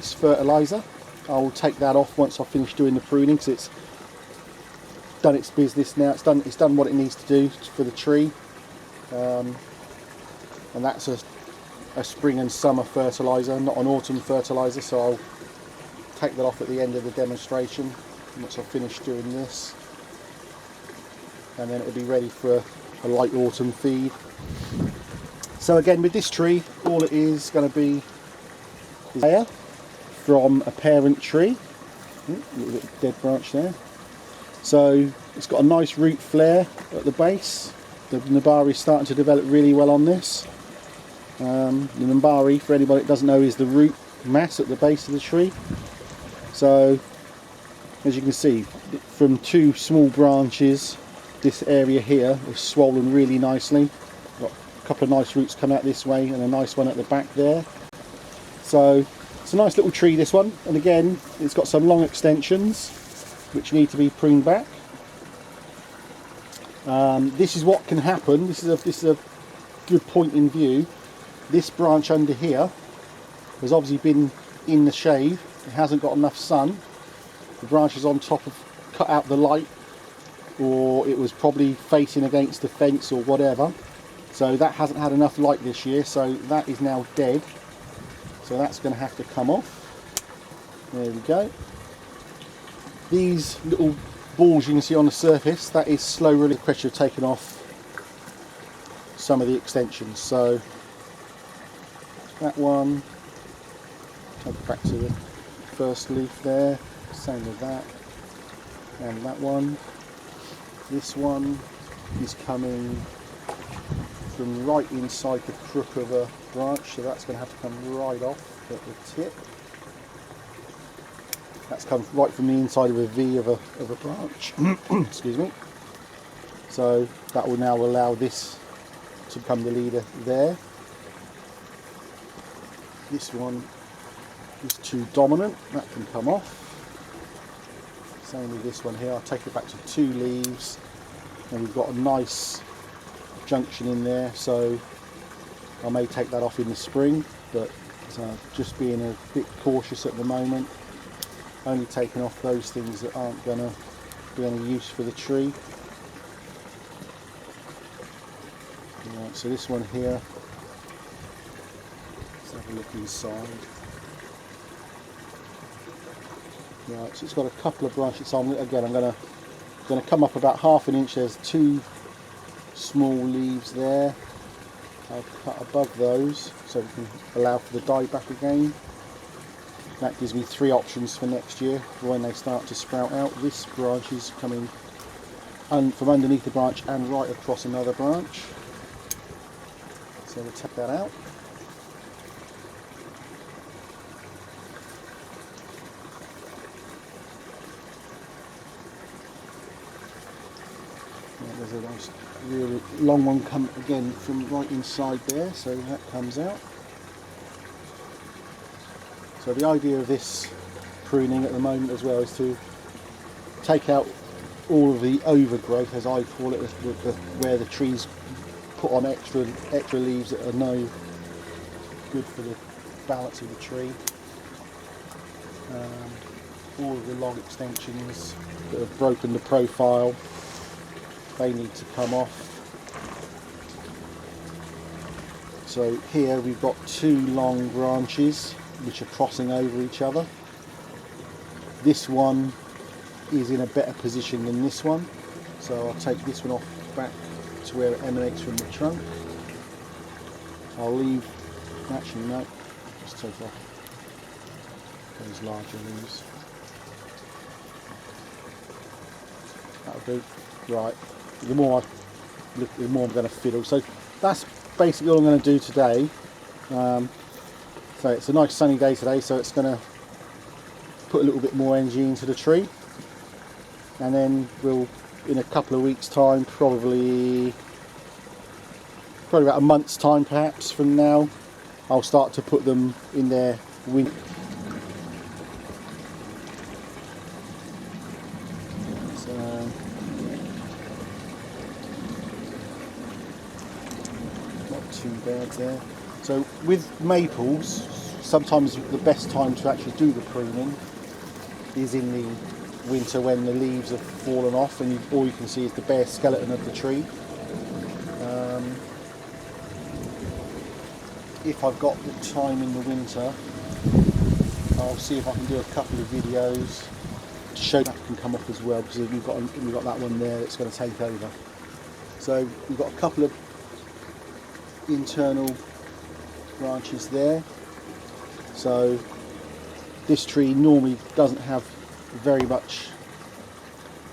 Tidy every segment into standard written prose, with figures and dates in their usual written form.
fertiliser. I'll take that off once I've finished doing the pruning, because it's done its business now. It's done what it needs to do for the tree, and that's a spring and summer fertiliser, not an autumn fertiliser. So I'll take that off at the end of the demonstration once I've finished doing this, and then it'll be ready for a light autumn feed. So again, with this tree, all it is going to be is layer from a parent tree. A little bit of dead branch there. So it's got a nice root flare at the base. The Nabari is starting to develop really well on this. The Nabari, for anybody that doesn't know, is the root mass at the base of the tree. So as you can see, from two small branches, this area here is swollen really nicely. Got a couple of nice roots come out this way and a nice one at the back there. So it's a nice little tree, this one, and again it's got some long extensions which need to be pruned back. This is what can happen. This is a good point in view. This branch under here has obviously been in the shade. It hasn't got enough sun. The branches on top have cut out the light, or it was probably facing against the fence or whatever. So that hasn't had enough light this year, so that is now dead. So that's going to have to come off. There we go. These little balls you can see on the surface, that is slow release pressure taking off some of the extensions. So that one, take it back to the first leaf there, same with that, and that one. This one is coming from right inside the crook of a branch, so that's going to have to come right off at the tip. That's come right from the inside of a V of a branch. Excuse me. So that will now allow this to become the leader there. This one is too dominant, that can come off. Same with this one here. I'll take it back to 2 leaves, and we've got a nice junction in there, so I may take that off in the spring, but just being a bit cautious at the moment, only taking off those things that aren't going to be any use for the tree. Right, so this one here, let's have a look inside. Right, so it's got a couple of branches on. Again, I'm going to come up about ½ an inch. There's 2 small leaves there. I'll cut above those so we can allow for the die back again. That gives me 3 options for next year for when they start to sprout out. This branch is coming from underneath the branch and right across another branch. So we'll take that out. There's a nice really long one come again from right inside there, so that comes out. So the idea of this pruning at the moment as well is to take out all of the overgrowth, as I call it, where the trees put on extra leaves that are no good for the balance of the tree. All of the long extensions that have broken the profile, they need to come off. So here we've got 2 long branches which are crossing over each other. This one is in a better position than this one, so I'll take this one off back to where it emanates from the trunk. I'll leave, actually no, just take off those larger leaves. That'll do. Right, the more I look, the more I'm going to fiddle. So that's basically all I'm going to do today. So it's a nice sunny day today, so it's going to put a little bit more energy into the tree, and then we'll, in a couple of weeks' time, probably about a month's time perhaps from now, I'll start to put them in their winter. Not too bad there. So with maples, sometimes the best time to actually do the pruning is in the winter when the leaves have fallen off and all you can see is the bare skeleton of the tree. If I've got the time in the winter, I'll see if I can do a couple of videos to show that can come off as well, because we've got that one there that's going to take over. So we've got a couple of internal branches there. So this tree normally doesn't have very much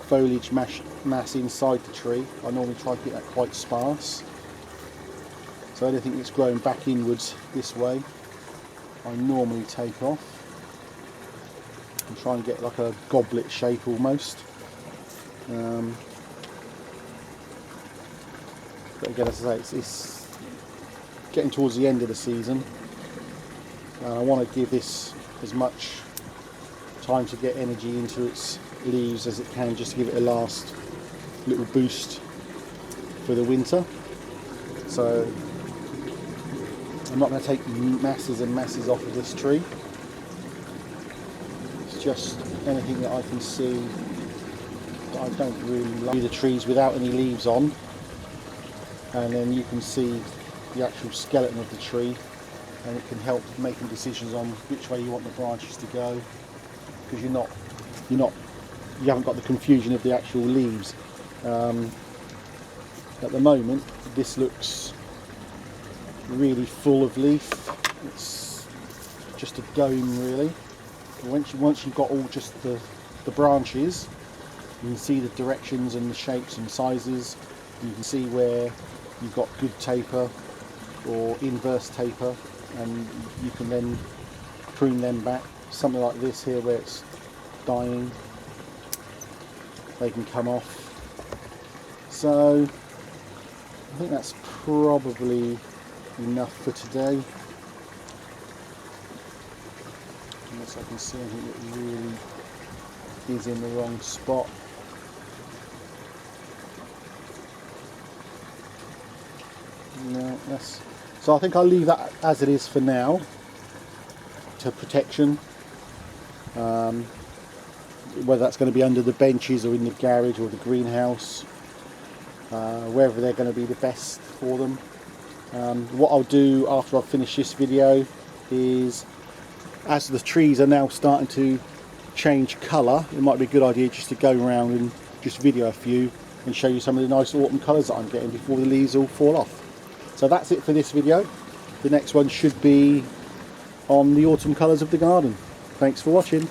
foliage mass inside the tree. I normally try to keep that quite sparse. So anything that's growing back inwards this way, I normally take off and try and get like a goblet shape almost. But again, as I say, it's getting towards the end of the season, and I want to give this as much time to get energy into its leaves as it can, just to give it a last little boost for the winter. So I'm not going to take masses and masses off of this tree. It's just anything that I can see that I don't really like. The trees without any leaves on, and then you can see the actual skeleton of the tree, and it can help making decisions on which way you want the branches to go, because you haven't got the confusion of the actual leaves. At the moment, this looks really full of leaf. It's just a dome really. Once you've got all just the branches, you can see the directions and the shapes and sizes. You can see where you've got good taper or inverse taper, and you can then prune them back. Something like this here where it's dying, they can come off. So I think that's probably enough for today, unless I can see anything that really is in the wrong spot. No, so I think I'll leave that as it is for now, to protection. Whether that's going to be under the benches or in the garage or the greenhouse, wherever they're going to be the best for them. What I'll do after I've finished this video is, as the trees are now starting to change colour, it might be a good idea just to go around and just video a few and show you some of the nice autumn colours that I'm getting before the leaves all fall off. So that's it for this video. The next one should be on the autumn colours of the garden. Thanks for watching.